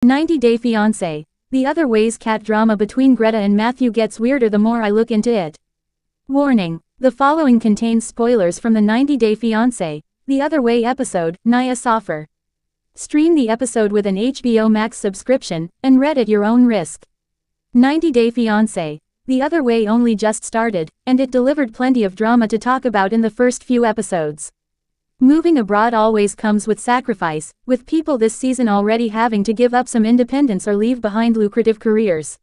90 Day Fiancé. The other ways cat drama between Greta and Matthew gets weirder the more I look into it. Warning. The following contains spoilers from the 90 Day Fiancé, The Other Way episode, Naya Soffer. Stream the episode with an HBO Max subscription, and read at your own risk. 90 Day Fiancé. The Other Way only just started, and it delivered plenty of drama to talk about in the first few episodes. Moving abroad always comes with sacrifice, with people this season already having to give up some independence or leave behind lucrative careers.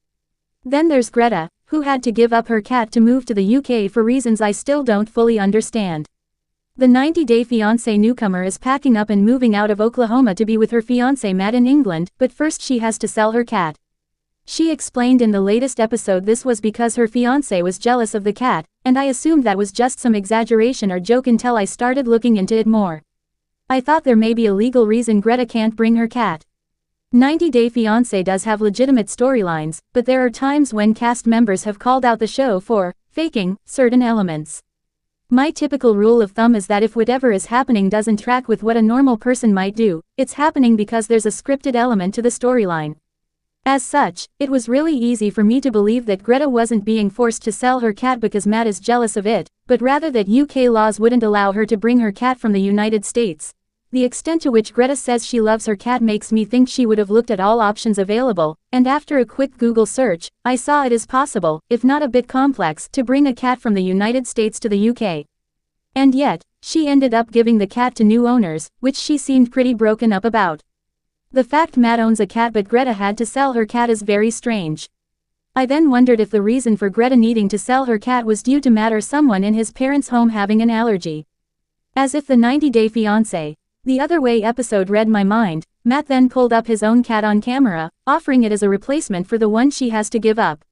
Then there's Greta, who had to give up her cat to move to the UK for reasons I still don't fully understand. The 90 Day Fiancé newcomer is packing up and moving out of Oklahoma to be with her fiancé Matt in England, but first she has to sell her cat. She explained in the latest episode this was because her fiancé was jealous of the cat, and I assumed that was just some exaggeration or joke until I started looking into it more. I thought there may be a legal reason Greta can't bring her cat. 90 Day Fiancé does have legitimate storylines, but there are times when cast members have called out the show for faking certain elements. My typical rule of thumb is that if whatever is happening doesn't track with what a normal person might do, it's happening because there's a scripted element to the storyline. As such, it was really easy for me to believe that Greta wasn't being forced to sell her cat because Matt is jealous of it, but rather that UK laws wouldn't allow her to bring her cat from the United States. The extent to which Greta says she loves her cat makes me think she would have looked at all options available, and after a quick Google search, I saw it is possible, if not a bit complex, to bring a cat from the United States to the UK. And yet, she ended up giving the cat to new owners, which she seemed pretty broken up about. The fact Matt owns a cat but Greta had to sell her cat is very strange. I then wondered if the reason for Greta needing to sell her cat was due to Matt or someone in his parents' home having an allergy. As if the 90 Day Fiancé, The Other Way episode read my mind, Matt then pulled up his own cat on camera, offering it as a replacement for the one she has to give up.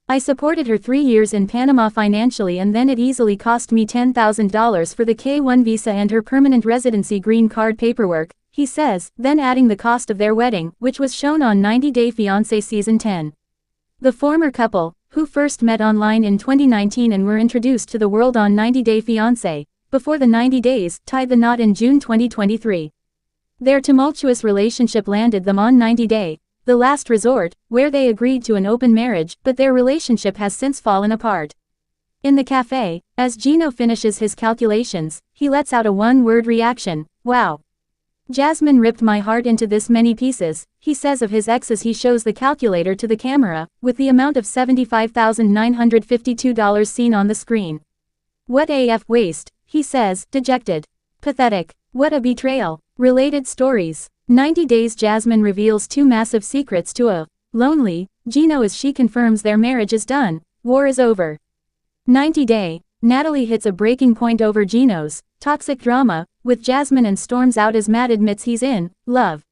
I supported her 3 years in Panama financially and then it easily cost me $10,000 for the K-1 visa and her permanent residency green card paperwork, he says, then adding the cost of their wedding, which was shown on 90 Day Fiancé Season 10. The former couple, who first met online in 2019 and were introduced to the world on 90 Day Fiancé, before the 90 days, tied the knot in June 2023. Their tumultuous relationship landed them on 90 Day, the last resort, where they agreed to an open marriage, but their relationship has since fallen apart. In the cafe, as Gino finishes his calculations, he lets out a one-word reaction, "Wow. Jasmine ripped my heart into this many pieces," he says of his ex as he shows the calculator to the camera, with the amount of $75,952 seen on the screen. "What AF waste," he says, dejected. "Pathetic. What a betrayal." Related stories. 90 Days Jasmine reveals 2 massive secrets to a lonely Gino as she confirms their marriage is done, war is over. 90 Day. Natalie hits a breaking point over Gino's toxic drama with Jasmine and storms out as Matt admits he's in love.